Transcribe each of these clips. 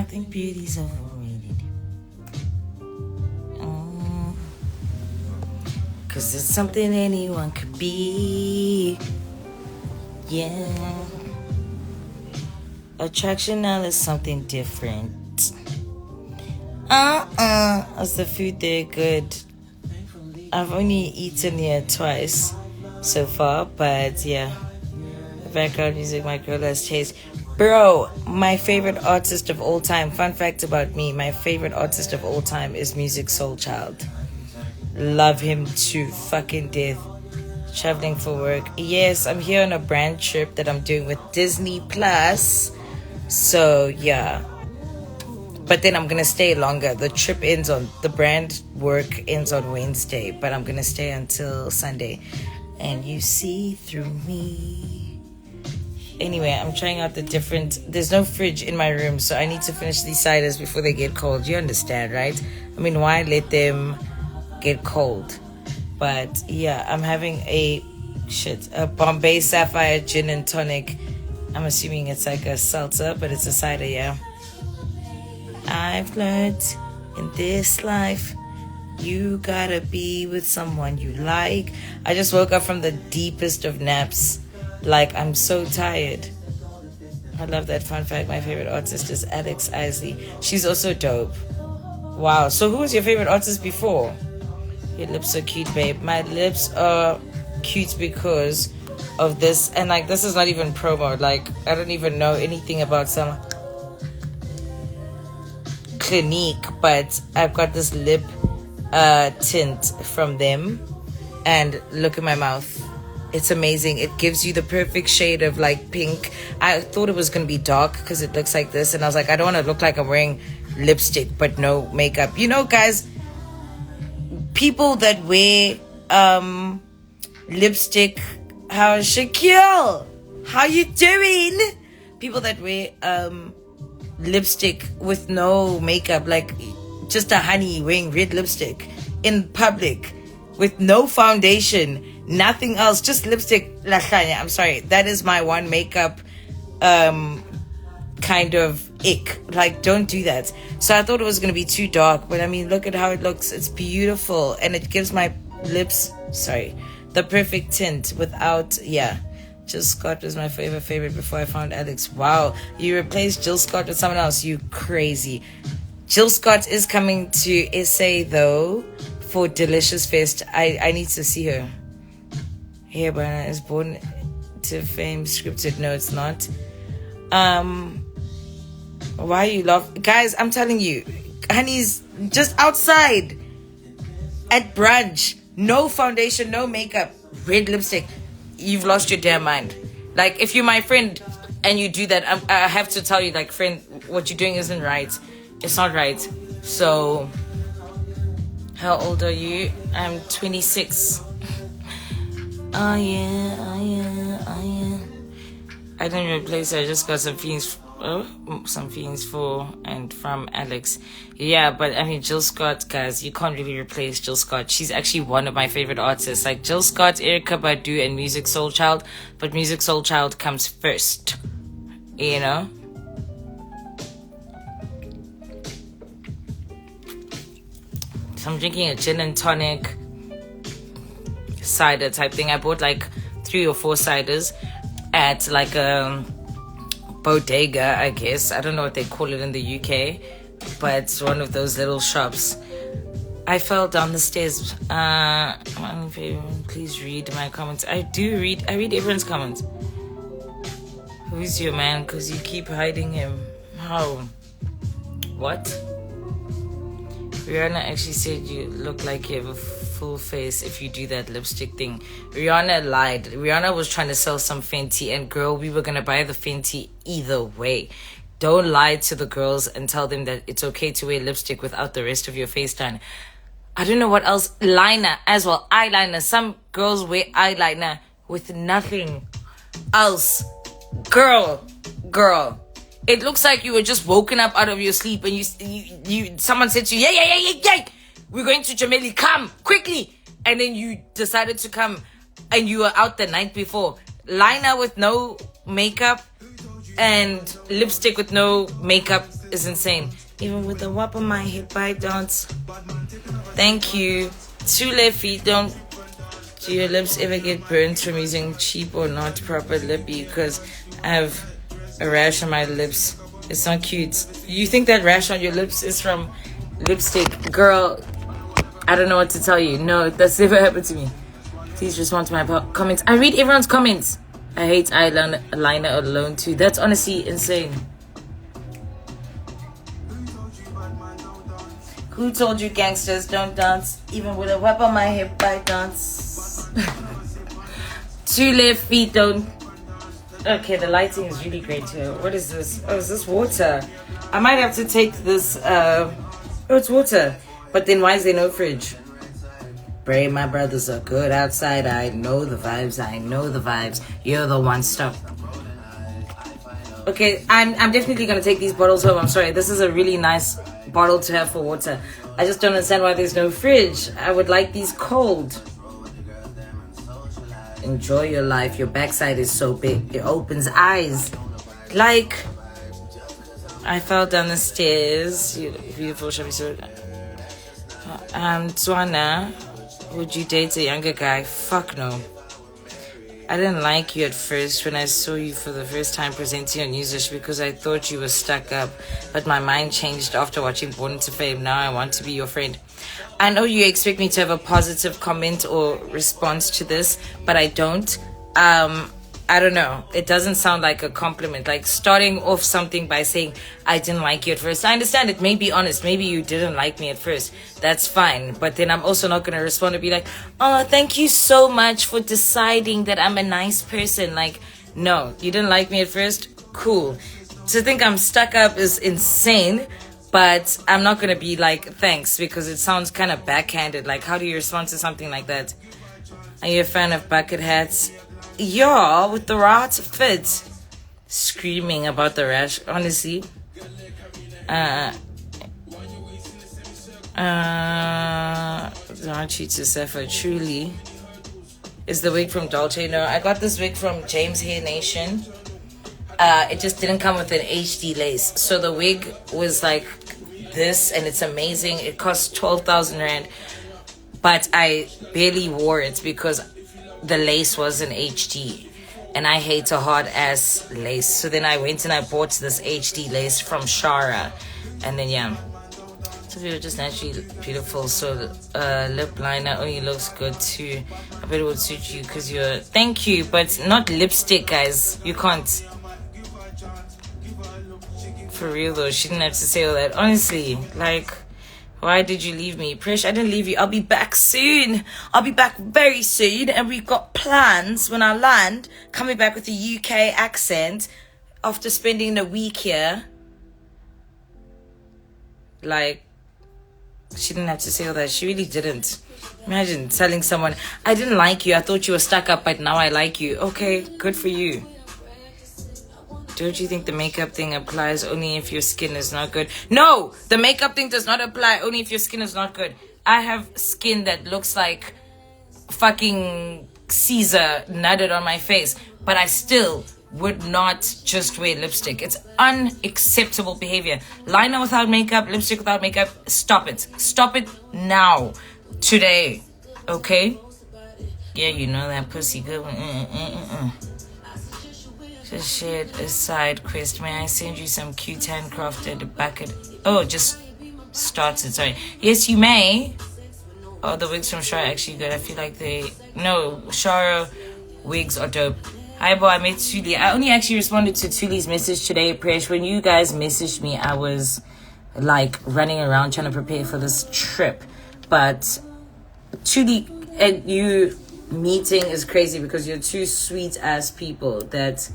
think beauty's overrated. Cause it's something anyone could be. Yeah. Attraction now is something different. Is the food there good? I've only eaten here twice so far, but yeah. The background music, my girl has taste. Bro, my favorite artist of all time. Fun fact about me, my favorite artist of all time is Musiq Soulchild. Love him to fucking death. Traveling for work. Yes, I'm here on a brand trip that I'm doing with Disney Plus. So yeah. But then I'm gonna stay longer. The brand work ends on Wednesday, but I'm gonna stay until Sunday. And you see through me. Anyway, I'm trying out there's no fridge in my room, so I need to finish these ciders before they get cold. You understand, right? I mean, why let them get cold? But yeah, I'm having a Bombay Sapphire gin and tonic. I'm assuming it's like a seltzer, but it's a cider, yeah. I've learned in this life, you gotta be with someone you like. I just woke up from the deepest of naps. Like, I'm so tired. I love that fun fact. My favorite artist is Alex Isley. She's also dope. Wow. So who was your favorite artist before? Your lips are cute, babe. My lips are cute because of this. And like, this is not even promo. Like, I don't even know anything about some Clinique, but I've got this lip tint from them. And look at my mouth. It's amazing. It gives you the perfect shade of like pink. I thought it was going to be dark because it looks like this. And I was like, I don't want to look like I'm wearing lipstick but no makeup. You know, guys, people that wear lipstick, how Shaquille, how you doing? People that wear lipstick with no makeup, like just a honey wearing red lipstick in public with no foundation, nothing else, just lipstick. I'm sorry, that is my one makeup kind of ick. Like, don't do that. So I thought it was going to be too dark, but I mean, look at how it looks. It's beautiful, and it gives my lips the perfect tint without, Jill Scott was my favorite before I found Alex. Wow, you replaced Jill Scott with someone else, you crazy. Jill Scott is coming to SA though for Delicious Fest. I need to see her. Hey, Brianna is born to fame scripted. No, it's not. Why you love, guys? I'm telling you, honey's just outside at brunch, no foundation, no makeup, red lipstick. You've lost your damn mind. Like, if you're my friend and you do that, I have to tell you, like, friend, what you're doing isn't right. It's not right. So, how old are you? I'm 26. Oh yeah. I didn't replace her. I just got some feelings for and from Alex. Yeah, but I mean, Jill Scott, guys, you can't really replace Jill Scott. She's actually one of my favorite artists. Like Jill Scott, Erykah Badu, and Musiq Soulchild. But Musiq Soulchild comes first. You know? So I'm drinking a gin and tonic cider type thing. I bought like 3 or 4 ciders at like a bodega, I guess. I don't know what they call it in the UK, but it's one of those little shops. I fell down the stairs. Please read my comments. I read everyone's comments. Who's your man? Because you keep hiding him. How? What? Rihanna actually said you look like you have a full face if you do that lipstick thing. Rihanna lied. Rihanna was trying to sell some Fenty, and girl, we were gonna buy the Fenty either way. Don't lie to the girls and tell them that it's okay to wear lipstick without the rest of your face done. I don't know what else. Liner as well. Eyeliner. Some girls wear eyeliner with nothing else. Girl. It looks like you were just woken up out of your sleep and you someone said to you, yeah, we're going to Jameli, come quickly, and then you decided to come and you were out the night before. Liner with no makeup, and lipstick with no makeup is insane. Even with the whop on my hip, I don't. Thank you. 2 left feet. Don't. Do your lips ever get burnt from using cheap or not proper lippy? Because I have a rash on my lips. It's not cute. You think that rash on your lips is from lipstick? Girl, I don't know what to tell you. No, that's never happened to me. Please respond to my comments. I read everyone's comments. I hate eyeliner alone too. That's honestly insane. Who told you gangsters don't dance? Even with a whip on my hip, I dance. 2 left feet don't. Okay, the lighting is really great here. What is this? Oh, is this water? I might have to take this. Oh, it's water. But then why is there no fridge? Bray, my brothers are good outside. I know the vibes. I know the vibes. You're the one. Stop. Okay, I'm definitely gonna take these bottles home. I'm sorry. This is a really nice bottle to have for water. I just don't understand why there's no fridge. I would like these cold. Enjoy your life. Your backside is so big. It opens eyes. Like, I fell down the stairs. Beautiful, shabby suit. Twana, would you date a younger guy? Fuck no. I didn't like you at first when I saw you for the first time presenting on Newsish because I thought you were stuck up. But my mind changed after watching Born into Fame. Now I want to be your friend. I know you expect me to have a positive comment or response to this, but I don't. I don't know. It doesn't sound like a compliment. Like starting off something by saying, I didn't like you at first. I understand it may be honest. Maybe you didn't like me at first. That's fine. But then I'm also not going to respond and be like, oh, thank you so much for deciding that I'm a nice person. Like, no, you didn't like me at first? Cool. To think I'm stuck up is insane. But I'm not going to be like, thanks, because it sounds kind of backhanded. Like, how do you respond to something like that? Are you a fan of bucket hats? Yeah, with the right fit. Screaming about the rash, honestly. Don't cheat to suffer, truly. Is the wig from Dolce? No, I got this wig from James Hair Nation. It just didn't come with an HD lace. So the wig was like this, and it's amazing. It cost 12,000 Rand. But I barely wore it because the lace wasn't HD. And I hate a hard ass lace. So then I went and I bought this HD lace from Shara. And then, yeah. So you're just naturally beautiful. So lip liner only looks good too. I bet it would suit you because you're... Thank you, but not lipstick, guys. You can't. For real though, she didn't have to say all that. Honestly, like... Why did you leave me? Prish, I didn't leave you. I'll be back soon. I'll be back very soon. And we've got plans when I land, coming back with a UK accent after spending a week here. Like, she didn't have to say all that. She really didn't. Imagine telling someone, I didn't like you. I thought you were stuck up, but now I like you. Okay, good for you. Don't you think the makeup thing applies only if your skin is not good? No, the makeup thing does not apply only if your skin is not good. I have skin that looks like fucking Caesar nutted on my face, but I still would not just wear lipstick. It's unacceptable behavior. Liner without makeup, lipstick without makeup, stop it. Stop it now. Today. Okay? Yeah, you know that pussy good one. Just shared a side quest. May I send you some cute handcrafted bucket? Oh, just started. Sorry. Yes, you may. Oh, the wigs from Shara are actually good. I feel like they... No, Shara wigs are dope. Hi, boy. I met Tuli. I only actually responded to Tuli's message today, Presh. When you guys messaged me, I was like running around trying to prepare for this trip. But Tuli and you meeting is crazy because you're two sweet ass people that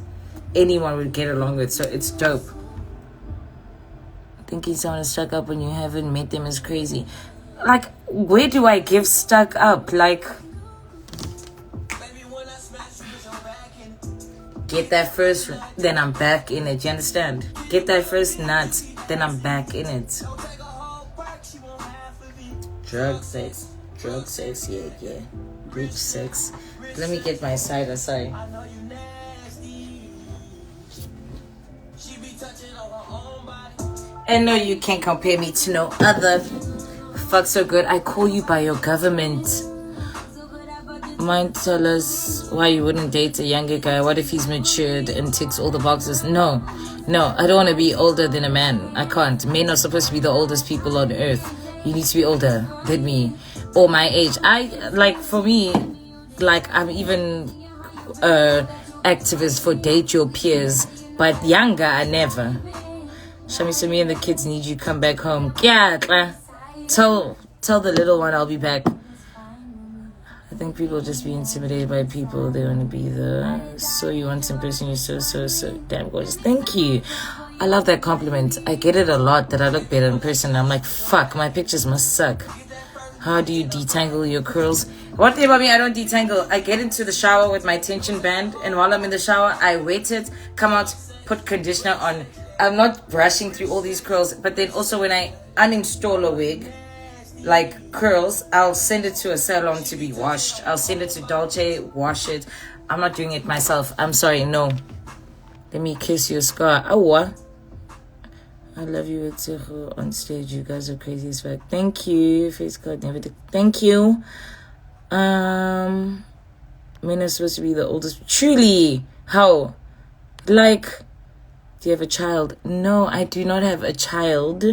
anyone would get along with, so it's dope. Thinking someone is stuck up when you haven't met them is crazy. Like, where do I give stuck up? Like, get that first, then I'm back in it. You understand? Get that first nut, then I'm back in it. Drug sex, yeah. Group sex. Let me get my cider, sorry. And no, you can't compare me to no other. Fuck so good. I call you by your government. Might tell us why you wouldn't date a younger guy. What if he's matured and ticks all the boxes? No, I don't want to be older than a man. I can't. Men are supposed to be the oldest people on earth. You need to be older than me or my age. For me, I'm even activist for date your peers, but younger I never. Shami, so me and the kids need you. Come back home. Yeah, tell the little one I'll be back. I think people just be intimidated by people. They want to be so you want some person. You're so damn gorgeous. Thank you. I love that compliment. I get it a lot that I look better in person. I'm like, fuck, my pictures must suck. How do you detangle your curls? One thing about me, I don't detangle. I get into the shower with my tension band, and while I'm in the shower, I wet it, come out, put conditioner on. I'm not brushing through all these curls, but then also when I uninstall a wig, like curls, I'll send it to a salon to be washed. I'll send it to Dolce, wash it. I'm not doing it myself. I'm sorry, no. Let me kiss your scar. Oh, I love you with Tihu on stage. You guys are crazy as fuck. Thank you. Face card never did. Thank you. Men are supposed to be the oldest. Truly. How? Like, do you have a child? No, I do not have a child.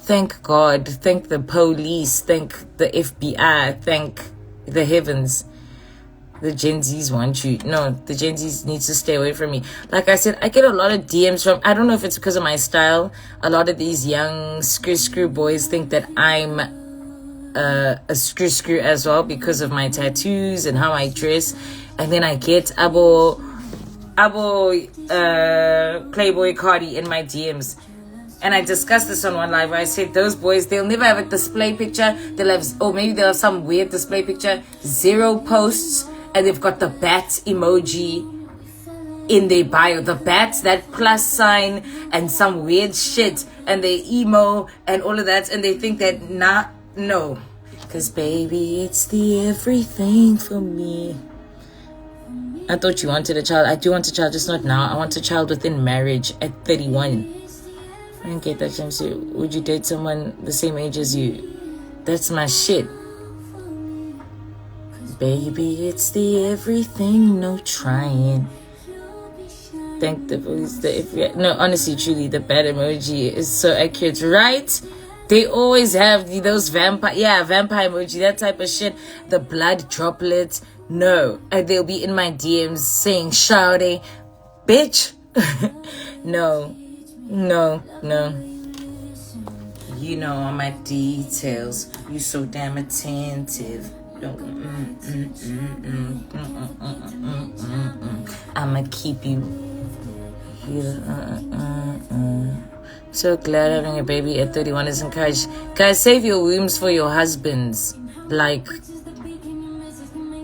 Thank God. Thank the police. Thank the FBI. Thank the heavens. The Gen Zs want you. No, the Gen Zs need to stay away from me. Like I said, I get a lot of DMs from, I don't know if it's because of my style. A lot of these young screw boys think that I'm a screw as well because of my tattoos and how I dress. And then I get Abo Playboy Cardi in my DMs. And I discussed this on one live where I said those boys, they'll never have a display picture. Maybe they'll have some weird display picture. 0 posts. And they've got the bat emoji in their bio. The bat, that plus sign, and some weird shit. And they emo and all of that. And they think that, no. Because, baby, it's the everything for me. I thought you wanted a child. I do want a child, just not now. I want a child within marriage at 31. I didn't get that, jumpsuit. Would you date someone the same age as you? That's my shit. Baby, it's the everything, no trying. Thank the police. No, honestly, truly, the bad emoji is so accurate, right? They always have those vampire emoji, that type of shit. The blood droplets, no. And they'll be in my DMs saying, shawty, bitch. No. You know all my details. You so damn attentive. I'ma keep you here. So glad having a baby at 31 is encouraged. Guys, save your wombs for your husbands. Like,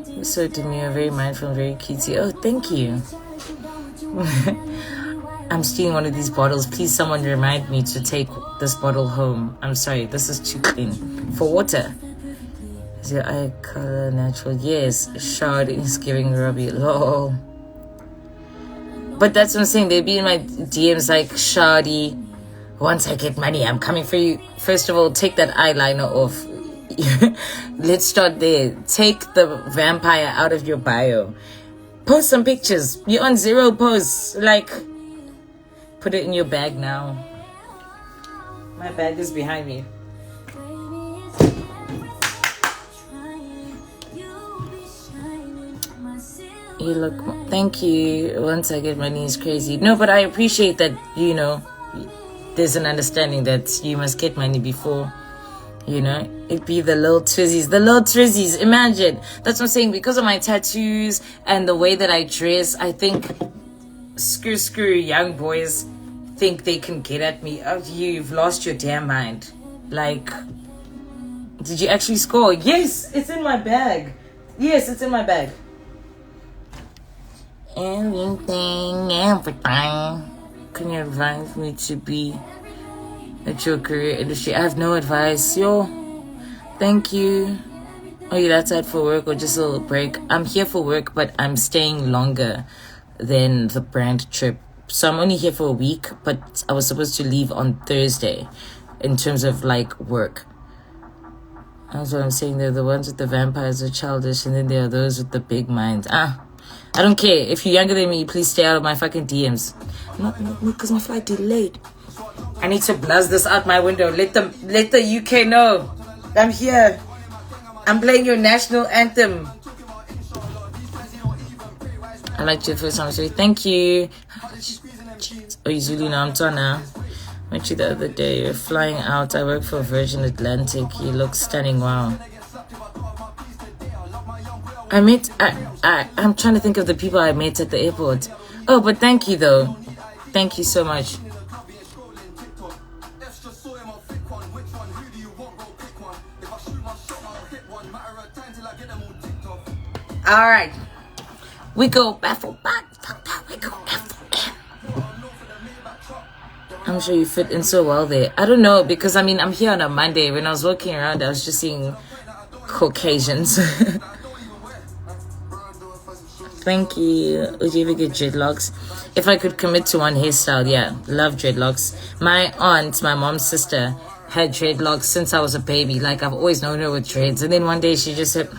you're so demure, very mindful, very cutesy. Oh, thank you. I'm stealing one of these bottles. Please, someone remind me to take this bottle home. I'm sorry, this is too clean. For water. Is your eye color natural? Yes. Shard is giving Robbie. Lol. But that's what I'm saying. They'd be in my DMs like, Shardy, once I get money, I'm coming for you. First of all, take that eyeliner off. Let's start there. Take the vampire out of your bio. Post some pictures. You're on 0 posts. Like, put it in your bag now. My bag is behind me. You look, thank you. Once I get money is crazy. No, but I appreciate that, there's an understanding that you must get money before, it'd be the little trizzies. Imagine. That's what I'm saying. Because of my tattoos and the way that I dress, I think screw young boys think they can get at me. Oh, you've lost your damn mind. Like, did you actually score? Yes, it's in my bag. Everything. Can you advise me to be at your career industry? I have no advice. Thank you. Oh, you're outside for work or just a little break? I'm here for work, but I'm staying longer than the brand trip. So I'm only here for a week, but I was supposed to leave on Thursday in terms of like work. That's what I'm saying. They're the ones with the vampires are childish, and then there are those with the big minds. I don't care. If you're younger than me, please stay out of my fucking DMs. Not because my flight delayed. I need to blast this out my window. Let the UK know I'm here. I'm playing your national anthem. I liked your first time. Thank you. Oh, you Zulu now. I'm Tana. Met you the other day. You're flying out. I work for Virgin Atlantic. You look stunning. Wow. I'm trying to think of the people I met at the airport. Oh, but thank you though. Thank you so much. All right. We go baffle back. We go baffle. I'm sure you fit in so well there. I don't know, because I mean, I'm here on a Monday. When I was walking around, I was just seeing Caucasians. Thank you. Would you ever get dreadlocks? If I could commit to one hairstyle, yeah. Love dreadlocks. My aunt, my mom's sister, had dreadlocks since I was a baby. Like, I've always known her with dreads. And then one day she just said,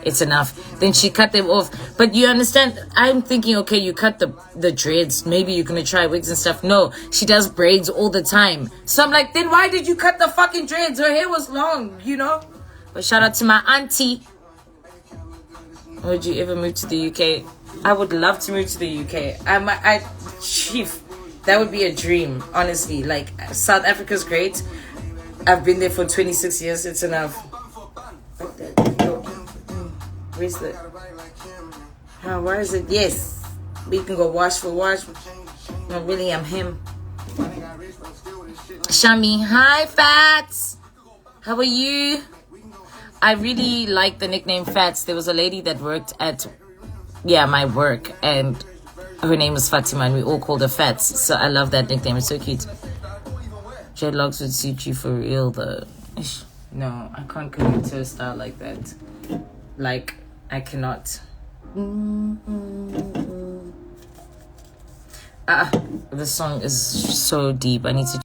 it's enough. Then she cut them off. But you understand, I'm thinking, okay, you cut the dreads. Maybe you're going to try wigs and stuff. No, she does braids all the time. So I'm like, then why did you cut the fucking dreads? Her hair was long, you know? But shout out to my auntie. Would you ever move to the UK? I would love to move to the UK. Chief, that would be a dream, honestly. Like, South Africa's great. I've been there for 26 years. It's enough. Where's the... where is it? Yes. We can go wash for wash. No, really, I'm him. Shami. Hi, Fats. How are you? I really like the nickname Fats. There was a lady that worked at, my work, and her name was Fatima, and we all called her Fats. So I love that nickname. It's so cute. Dreadlocks would suit you for real, though. No, I can't commit to a style like that. Like, I cannot. This song is so deep. I need to...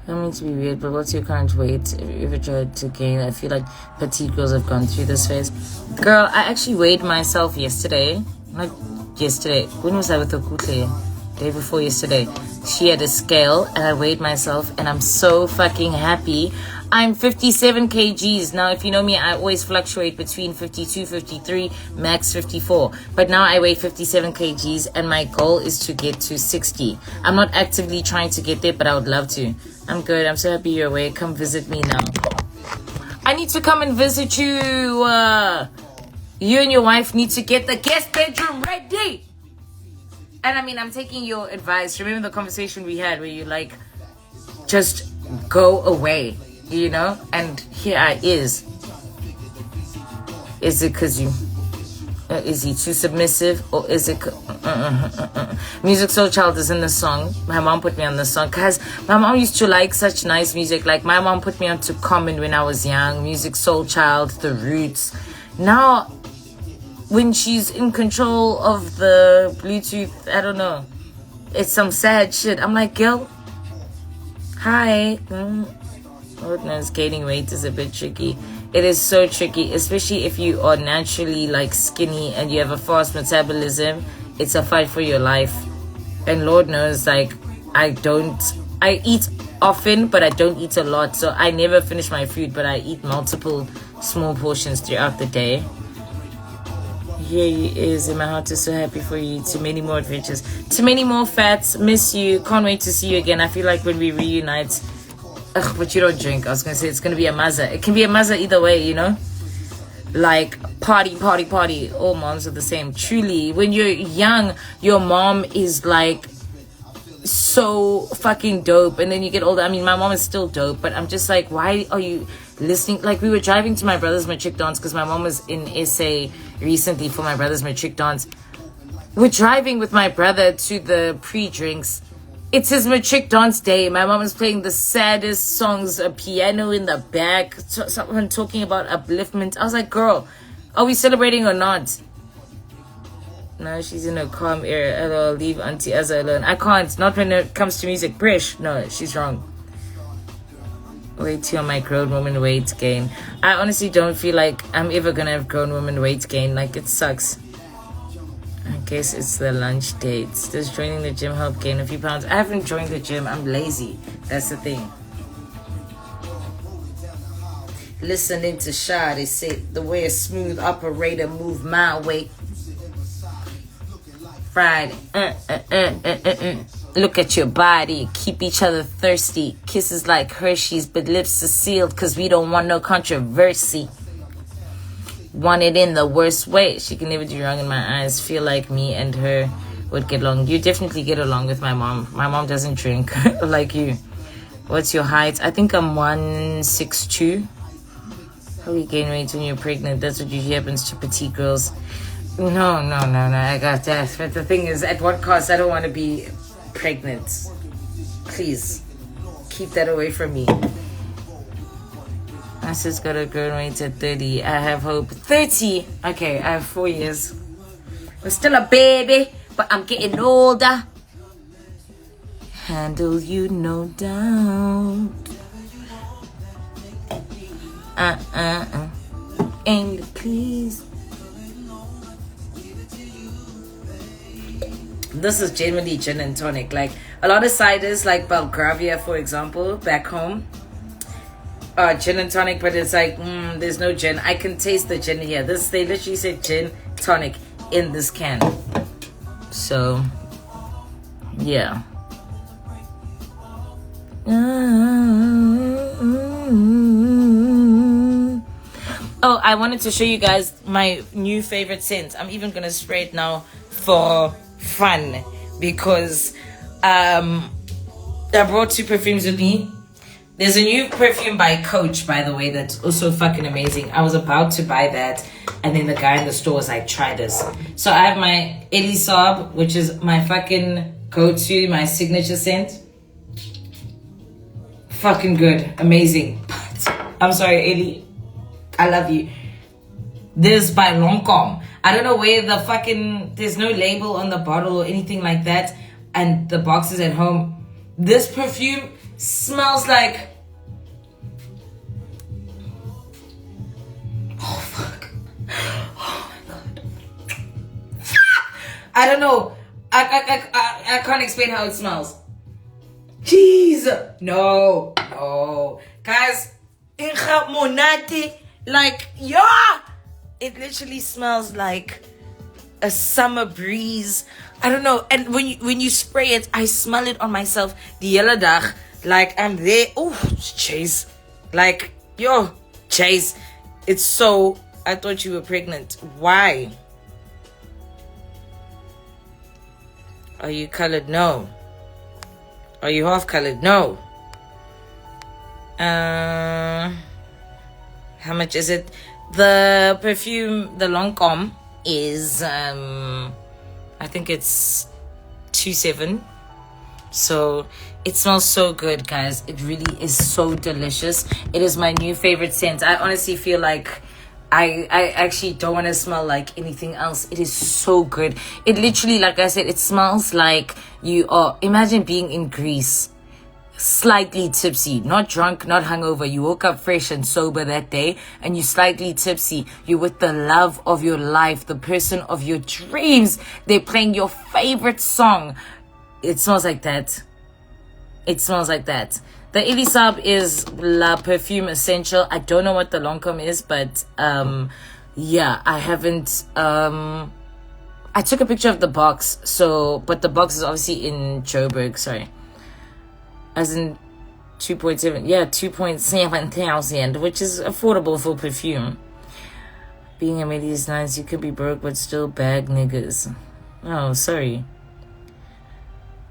I don't mean to be weird, but what's your current weight? Have you ever tried to gain? I feel like petite girls have gone through this phase. Girl, I actually weighed myself yesterday. Not yesterday. When was I with Okutle? Day before yesterday. She had a scale and I weighed myself and I'm so fucking happy. I'm 57 kgs. Now, if you know me, I always fluctuate between 52, 53, max 54. But now I weigh 57 kgs and my goal is to get to 60. I'm not actively trying to get there, but I would love to. I'm good. I'm so happy you're away. Come visit me now. I need to come and visit you. You and your wife need to get the guest bedroom ready. And I mean, I'm taking your advice. Remember the conversation we had where you like, just go away. You know, and here I is. Is it because you... is he too submissive? Or is it... Musiq Soulchild is in the song. My mom put me on the song. Because my mom used to like such nice music. Like, my mom put me on to Common when I was young. Musiq Soulchild, The Roots. Now, when she's in control of the Bluetooth, I don't know. It's some sad shit. I'm like, girl, hi. Lord knows gaining weight is a bit tricky. It is so tricky, especially if you are naturally like skinny and you have a fast metabolism. It's a fight for your life. And Lord knows, like, I eat often, but I don't eat a lot. So I never finish my food, but I eat multiple small portions throughout the day. Here he is, and my heart is so happy for you. To many more adventures, to many more Fats. Miss you. Can't wait to see you again. I feel like when we reunite... but you don't drink. I was going to say it's going to be a mazza. It can be a mazza either way, you know? Like, party. All moms are the same. Truly, when you're young, your mom is like so fucking dope. And then you get older. I mean, my mom is still dope. But I'm just like, why are you listening? Like, we were driving to my brother's matric dance because my mom was in SA recently for my brother's matric dance. We're driving with my brother to the pre-drinks. It's his matric dance day. My mom is playing the saddest songs, a piano in the back, someone talking about upliftment. I was like, girl, are we celebrating or not? No, she's in a calm area. LOL, leave Auntie Azza alone. I can't. Not when it comes to music. Prish. No, she's wrong. Wait till my grown woman weight gain. I honestly don't feel like I'm ever gonna have grown woman weight gain. Like, it sucks. I guess it's the lunch dates. Does joining the gym help gain a few pounds? I haven't joined the gym. I'm lazy. That's the thing. Listening to Sha, they say the way a smooth operator move my way. Friday. Look at your body. Keep each other thirsty. Kisses like Hershey's, but lips are sealed because we don't want no controversy. Want it in the worst way. She can never do wrong in my eyes. Feel like me and her would get along. You definitely get along with my mom. My mom doesn't drink like you. What's your height? I think I'm 162. How you gain weight when you're pregnant? That's what usually happens to petite girls. No, I got that. But the thing is, at what cost? I don't want to be pregnant. Please, keep that away from me. My sis got a grown weight at 30. I have hope. 30? Okay, I have 4 years. I'm still a baby, but I'm getting older. Handle you, no doubt. Aim to please. This is genuinely gin and tonic. Like, a lot of ciders, like Belgravia, for example, back home, gin and tonic, but it's like, there's no gin. I can taste the gin here. They literally said gin tonic in this can. So, yeah. Oh, I wanted to show you guys my new favorite scent. I'm even gonna spray it now for fun because I brought 2 perfumes with me. There's a new perfume by Coach, by the way, that's also fucking amazing. I was about to buy that, and then the guy in the store was like, try this. So I have my Elie Saab, which is my fucking go-to, my signature scent. Fucking good, amazing. But I'm sorry, Elie, I love you. This is by Lancôme. I don't know where the fucking, there's no label on the bottle or anything like that, and the box is at home. This perfume smells like, oh fuck, oh my god, I don't know, I can't explain how it smells. Jeez, no, guys, monate, like, yeah, it literally smells like a summer breeze. I don't know. And when you spray it, I smell it on myself. The hele dag, like I'm there. Oh, Chase, like, yo, Chase, it's so. I thought you were pregnant. Why? Are you colored? No. Are you half colored? No. How much is it? The perfume, the Lancôme, is I think it's 2.7. So it smells so good, guys. It really is so delicious. It is my new favorite scent. I honestly feel like I actually don't want to smell like anything else. It is so good. It literally, like I said, it smells like you are, imagine being in Greece, slightly tipsy, not drunk, not hungover. You woke up fresh and sober that day, and you're slightly tipsy. You're with the love of your life, the person of your dreams. They're playing your favorite song. It smells like that. It smells like that. The Elie Saab is La Perfume Essential. I don't know what the Lancôme is, but yeah, I haven't. I took a picture of the box, but the box is obviously in Joburg. Sorry. As in 2.7, yeah, 2.7 thousand, which is affordable for perfume. Being a lady is nice. You could be broke, but still bag niggas. Oh, sorry.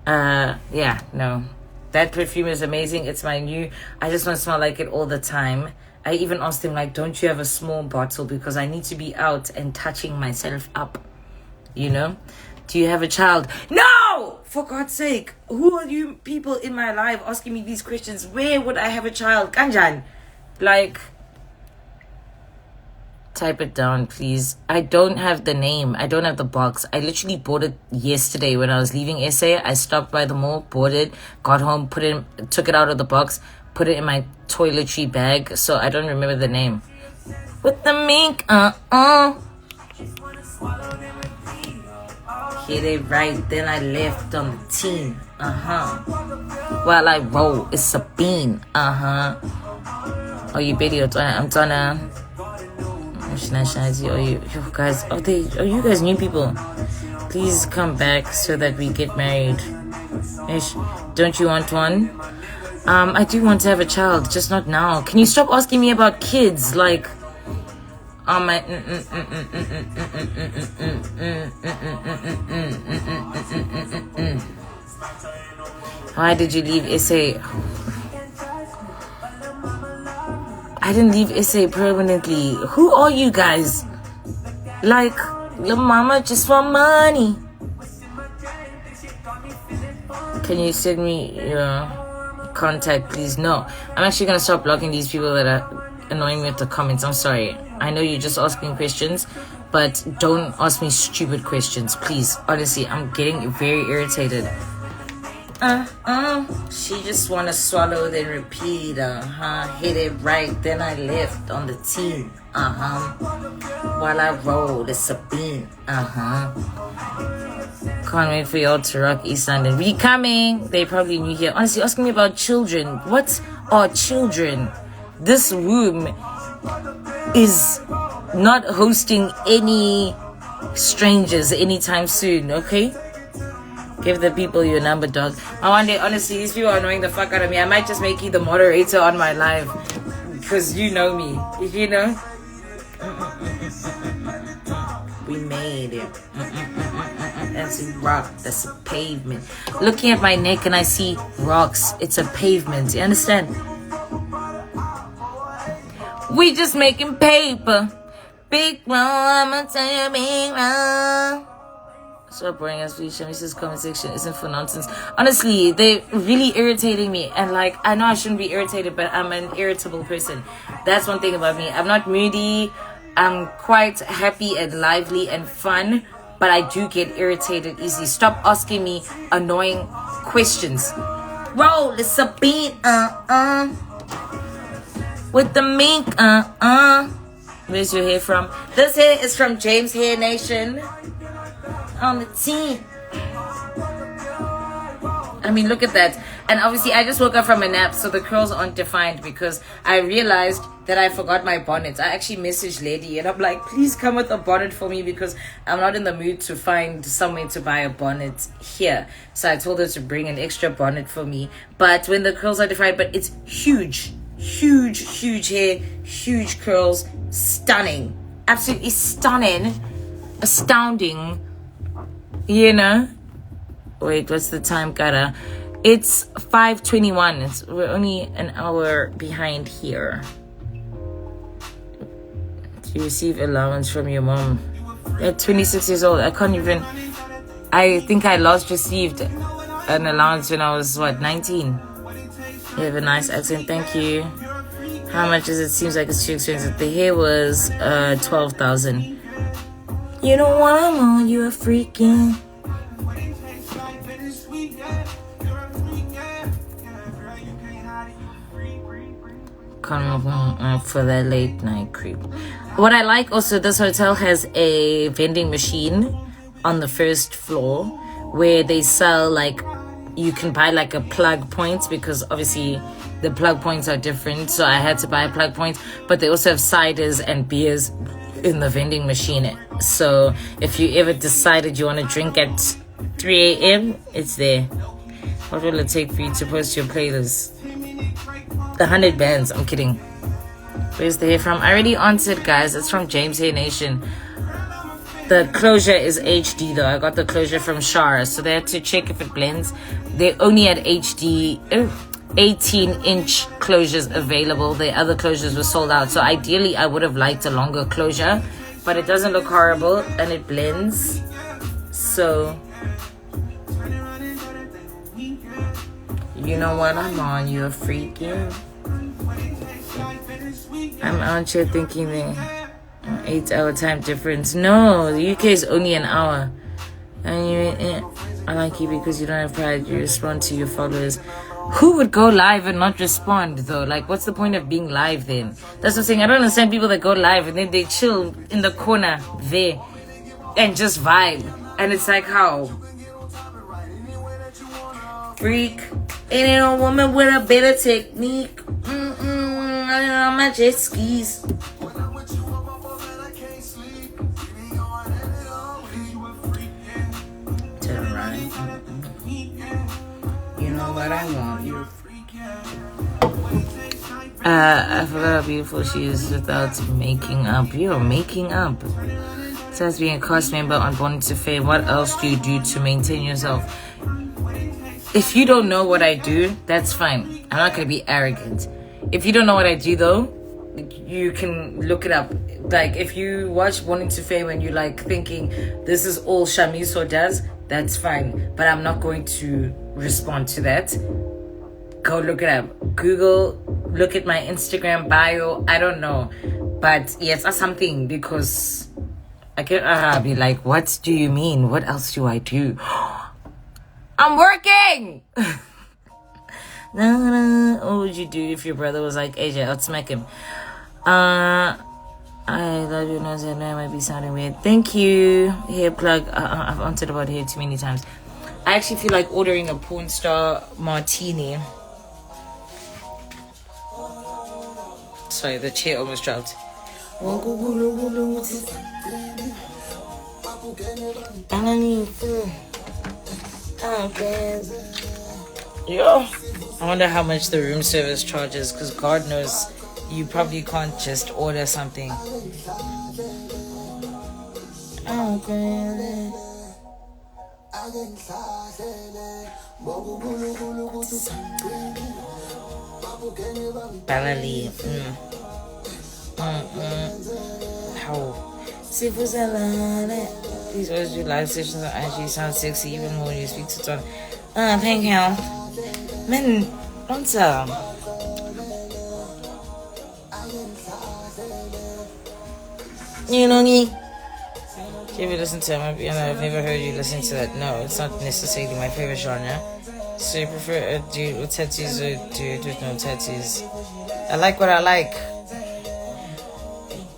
Yeah, no. That perfume is amazing. It's my new. I just want to smell like it all the time. I even asked him, like, don't you have a small bottle? Because I need to be out and touching myself up. You know? Do you have a child? No! For God's sake. Who are you people in my life asking me these questions? Where would I have a child? Kanjan. Like, Type it down, please. I don't have the name. I don't have the box. I literally bought it yesterday when I was leaving SA. I stopped by the mall, bought it, got home, took it out of the box, put it in my toiletry bag. So I don't remember the name. With the mink, Hit it right, then I left on the team. While I roll, it's a bean. Oh, you Betty, I'm Donna. Nationality? Are you guys? Are you guys new people? Please come back so that we get married. Ish, don't you want one? I do want to have a child, just not now. Can you stop asking me about kids? Like, why did you leave SA? I didn't leave SA permanently. Who are you guys? Like, little mama just want money. Can you send me your contact, please? No. I'm actually going to stop blocking these people that are annoying me with the comments. I'm sorry. I know you're just asking questions, but don't ask me stupid questions, please. Honestly, I'm getting very irritated. She just wanna swallow then repeat, hit it right, then I left on the team, while I roll, it's a bean, Can't wait for y'all to rock East London. We coming. They probably new here. Honestly, asking me about children. What are children? This room is not hosting any strangers anytime soon, okay? Give the people your number, dog. I wonder, honestly, these people are annoying the fuck out of me. I might just make you the moderator on my live. Because you know me. You know? We made it. That's a rock. That's a pavement. Looking at my neck and I see rocks. It's a pavement. You understand? We just making paper. Big roll, I'ma tell you big roll. So boring as please show me this comment section isn't for nonsense. Honestly, they're really irritating me. And like, I know I shouldn't be irritated, but I'm an irritable person. That's one thing about me. I'm not moody. I'm quite happy and lively and fun, but I do get irritated easily. Stop asking me annoying questions. Roll, it's a beat, with the mink, Where's your hair from? This hair is from James Hair Nation. On the team. I mean, look at that. And obviously I just woke up from a nap, so the curls aren't defined because I realized that I forgot my bonnet. I actually messaged Lady and I'm like, please come with a bonnet for me because I'm not in the mood to find somewhere to buy a bonnet here. So I told her to bring an extra bonnet for me. But when the curls are defined, but it's huge hair, huge curls, stunning, absolutely stunning, astounding. You know? Wait, what's the time, Kara? It's 5:21. We're only an hour behind here. You receive allowance from your mom. At 26 years old, I think I last received an allowance when I was, 19? You have a nice accent, thank you. How much is it? Seems like it's too expensive. The hair was 12,000. You don't want more, you're a freaking. Come for that late night creep. What I like also, this hotel has a vending machine on the first floor where they sell you can buy a plug points because obviously the plug points are different. So I had to buy plug points, but they also have ciders and beers in the vending machine. So if you ever decided you want to drink at 3 a.m., it's there. What will it take for you to post your playlist? 100 bands. I'm kidding. Where's the hair from? I already answered, guys. It's from James Hair Nation. The closure is HD though. I got the closure from Shara, so they had to check if it blends. They only had HD 18-inch closures available. The other closures were sold out. So ideally I would have liked a longer closure, but it doesn't look horrible and it blends. So you know what I'm on, you're freaking. I'm out here thinking that 8-hour time difference. No, the UK is only an hour. And I like you because you don't have pride. You respond to your followers. Who would go live and not respond though? Like, what's the point of being live then? That's what I'm saying. I don't understand people that go live and then they chill in the corner there and just vibe. And it's like, how? Freak. Ain't no woman with a better technique. I don't know my jet skis. Turn around. You know what I want. You're a freak. I forgot how beautiful she is without making up. You're making up. Besides being a cast member on Born to Fame, what else do you do to maintain yourself? If you don't know what I do, that's fine. I'm not going to be arrogant. If you don't know what I do, though, you can look it up. Like, if you watch Born to Fame and you're like thinking this is all Shamiso does, that's fine. But I'm not going to respond to that. Go look it up. Google, look at my Instagram bio. I don't know. But yes, that's something, because I get Arabi. Like, what do you mean? What else do I do? I'm working! What would you do if your brother was like, AJ, I'd smack him? I love you, I know I might be sounding weird. Thank you. Hair plug. I've answered about hair too many times. I actually feel like ordering a porn star martini. Sorry, the chair almost dropped. Yo, I wonder how much the room service charges, because God knows you probably can't just order something. Balali. How? Please always do live sessions on IG. Sound sexy even more when you speak to Ton. Thank you. Man, don't tell. You know me. If you listen to him, I've never heard you listen to that. No, it's not necessarily my favorite genre. So you prefer a dude with tattoos or a dude with no tattoos? I like what I like.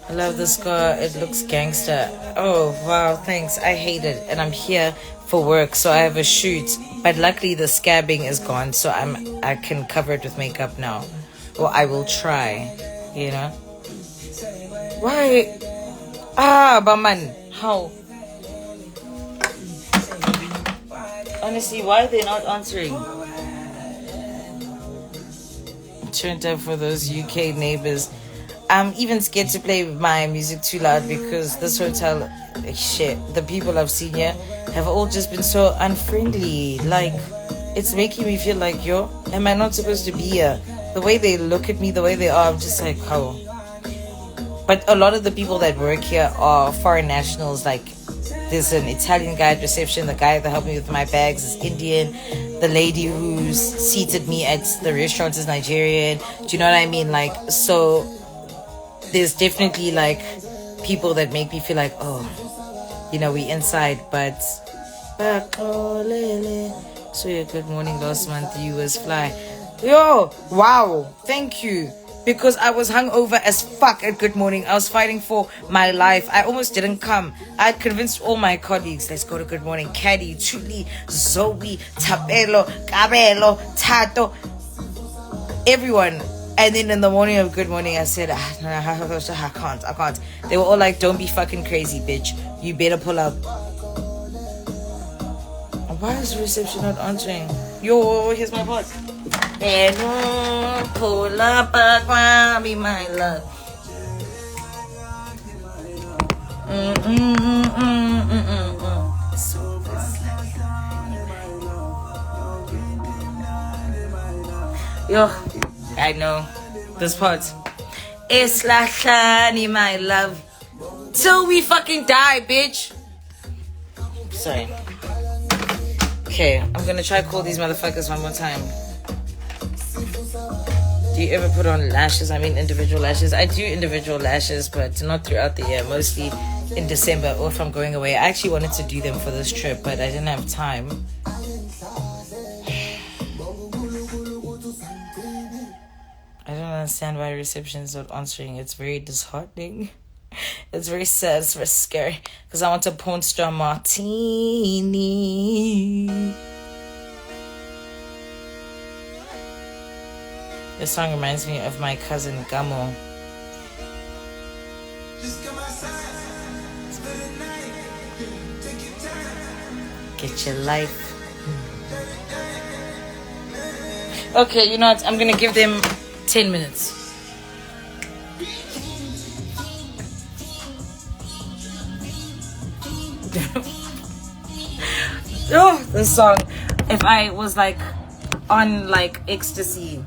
I love the scar. It looks gangster. Oh, wow, thanks. I hate it. And I'm here for work, so I have a shoot. But luckily the scabbing is gone, so I can cover it with makeup now. Or I will try, you know? Why? Baman. How? Honestly, why are they not answering? Turned up for those UK neighbors. I'm even scared to play my music too loud because this hotel, shit, the people I've seen here have all just been so unfriendly. Like, it's making me feel like, yo, am I not supposed to be here? The way they look at me, the way they are, I'm just like, how? But a lot of the people that work here are foreign nationals. Like, there's an Italian guy at reception. The guy that helped me with my bags is Indian. The lady who's seated me at the restaurant is Nigerian. Do you know what I mean? Like, so there's definitely like people that make me feel like, oh, you know, we inside. But so yeah, good morning. Last month you was fly. Yo, wow, thank you. Because I was hungover as fuck at Good Morning. I was fighting for my life. I almost didn't come. I had convinced all my colleagues, let's go to Good Morning. Caddy, Chuli, Zoe, Tapelo, Cabello, Tato, everyone. And then in the morning of Good Morning, I said, I can't. They were all like, don't be fucking crazy, bitch. You better pull up. Why is the reception not answering? Yo, here's my part. Hello, pull up, be my love. Yo, I know this part. Eslahlani, my love. Till we fucking die, bitch. Sorry. Okay, I'm gonna try to call these motherfuckers one more time. Do you ever put on lashes? I mean, individual lashes. I do individual lashes, but not throughout the year. Mostly in December or if I'm going away. I actually wanted to do them for this trip, but I didn't have time. I don't understand why reception is not answering. It's very disheartening. It's very sad. It's very scary. Because I want a porn star martini. This song reminds me of my cousin Gamo. Get your life. Okay, you know what? I'm gonna give them 10 minutes. Oh, this song. If I was like on like ecstasy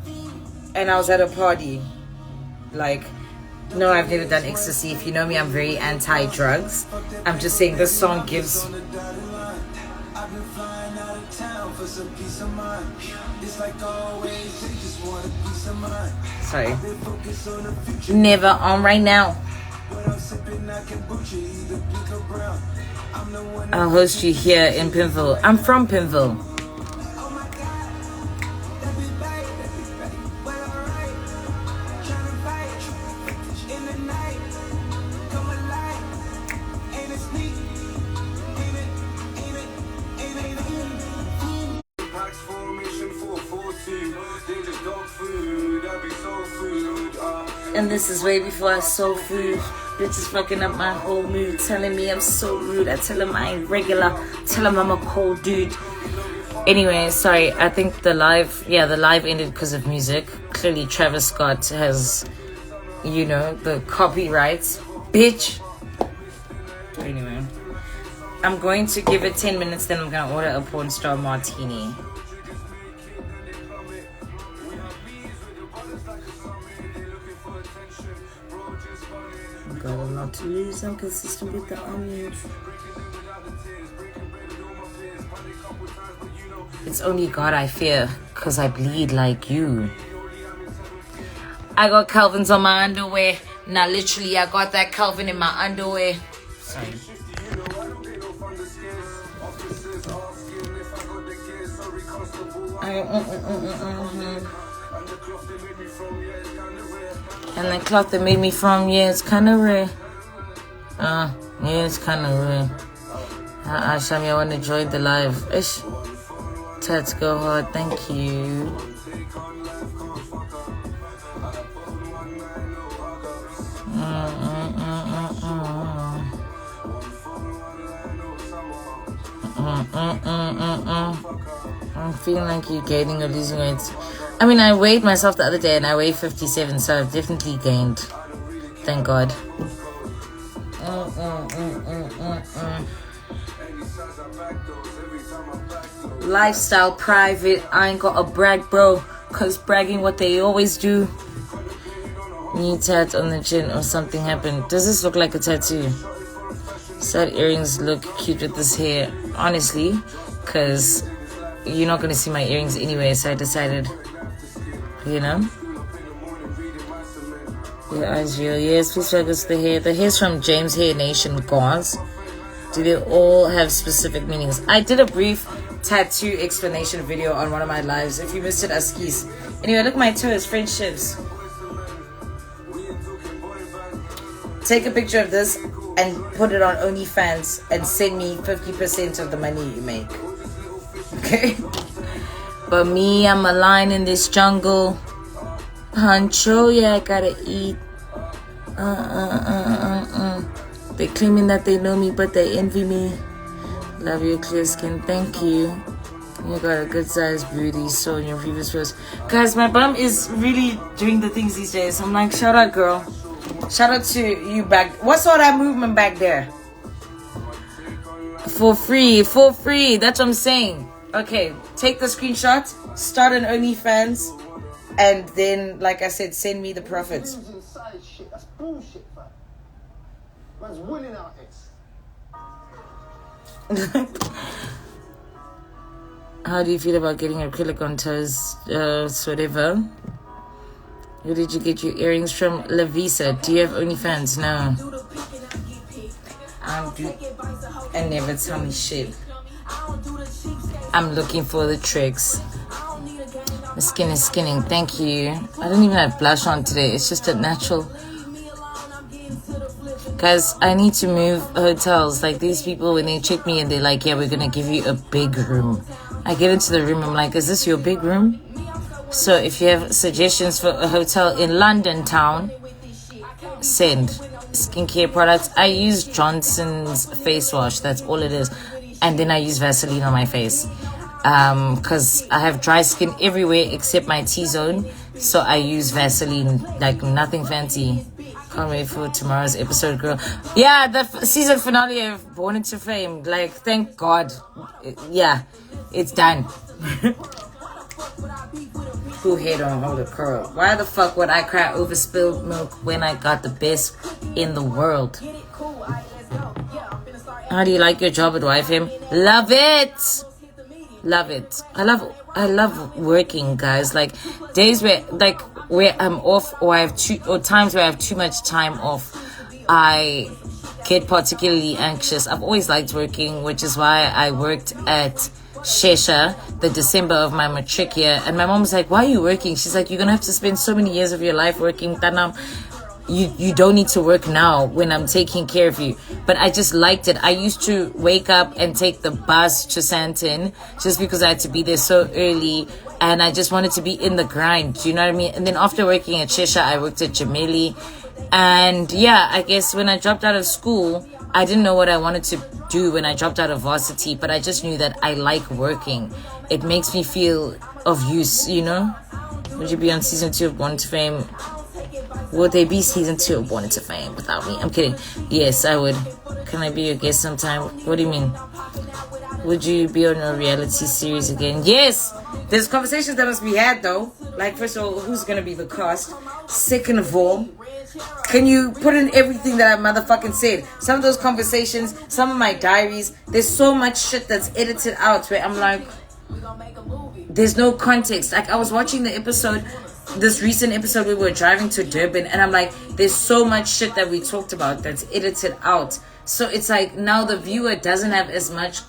and I was at a party, like, no, I've never done ecstasy. If you know me, I'm very anti-drugs. I'm just saying this song gives. Sorry. Never on right now. I'll host you here in Pimville. I'm from Pimville. And this is way before I soul food. Bitches fucking up my whole mood, telling me I'm so rude. I tell them I ain't regular, tell them I'm a cold dude. Anyway, sorry, I think the live ended because of music. Clearly Travis Scott has, you know, the copyrights. Bitch. Anyway, I'm going to give it 10 minutes, then I'm going to order a porn star martini. Got a lot to lose. I'm consistent with the onions. It's only God I fear, cause I bleed like you. I got Calvins on my underwear. Now literally I got that Calvin in my underwear. Sorry. And the cloth that made me from, yeah, it's kind of rare. Yeah, it's kind of rare. Shami, I want to join the live. Ish. Tats go hard, thank you. I'm feeling like you're gaining or losing weight. I mean, I weighed myself the other day and I weighed 57, so I've definitely gained. Thank God. Lifestyle private. I ain't got a brag, bro. Cause bragging what they always do. Knee tat on the chin or something happened. Does this look like a tattoo? Sad earrings look cute with this hair. Honestly, cause you're not gonna see my earrings anyway, so I decided, you know. Your eyes real. Yes, please focus the hair. The hair's from James Hair Nation Gauze. Do they all have specific meanings? I did a brief tattoo explanation video on one of my lives. If you missed it, askis. Anyway, look at my toes, French chips. Take a picture of this and put it on OnlyFans and send me 50% of the money you make. Okay? But me, I'm a lion in this jungle. Pancho, yeah, I gotta eat. They claiming that they know me, but they envy me. Love your clear skin, thank you. You got a good sized booty, so in your previous post. Guys, my bum is really doing the things these days. I'm like, shout out, girl. Shout out to you back. What's all that movement back there? For free. That's what I'm saying. Okay, take the screenshot, start an OnlyFans, and then, like I said, send me the profits. That's bullshit, fam. Man's winning our ex. How do you feel about getting acrylic on toes? Whatever. Where did you get your earrings from? Lavisa. Do you have OnlyFans? No. I never tell me shit. I'm looking for the tricks. My skin is skinning. Thank you. I don't even have blush on today. It's just a natural. Guys, I need to move hotels. Like these people, when they check me and they're like, yeah, we're going to give you a big room. I get into the room. I'm like, is this your big room? So if you have suggestions for a hotel in London town, send. Skincare products. I use Johnson's face wash. That's all it is. And then I use Vaseline on my face. Because I have dry skin everywhere except my T-zone. So I use Vaseline. Like nothing fancy. Can't wait for tomorrow's episode, girl. Yeah, the season finale of Born into Fame. Like, thank God. Yeah, it's done. Who hate on Holy Curl? Why the fuck would I cry over spilled milk when I got the best in the world? How do you like your job at YFM? Love it. Love it. I love working, guys. Like days where I'm off, or times where I have too much time off, I get particularly anxious. I've always liked working, which is why I worked at Shesha the December of my matric year. And my mom was like, why are you working? She's like, you're gonna have to spend so many years of your life working. Tanam, you don't need to work now when I'm taking care of you. But I just liked it. I used to wake up and take the bus to Sandton just because I had to be there so early, and I just wanted to be in the grind. Do you know what I mean? And then after working at Shesha, I worked at Jameli. And yeah, I guess when I dropped out of school, I didn't know what I wanted to do when I dropped out of varsity, but I just knew that I like working. It makes me feel of use, you know? Would you be on season 2 of Born into Fame? Would they be season 2 of Born into Fame without me? I'm kidding. Yes, I would. Can I be your guest sometime? What do you mean? Would you be on a reality series again? Yes! There's conversations that must be had though. Like, first of all, who's gonna be the cast? Second of all, can you put in everything that I motherfucking said? Some of those conversations, some of my diaries, there's so much shit that's edited out where I'm like, there's no context. Like, I was watching the episode, this recent episode, we were driving to Durban, and I'm like, there's so much shit that we talked about that's edited out. So it's like now the viewer doesn't have as much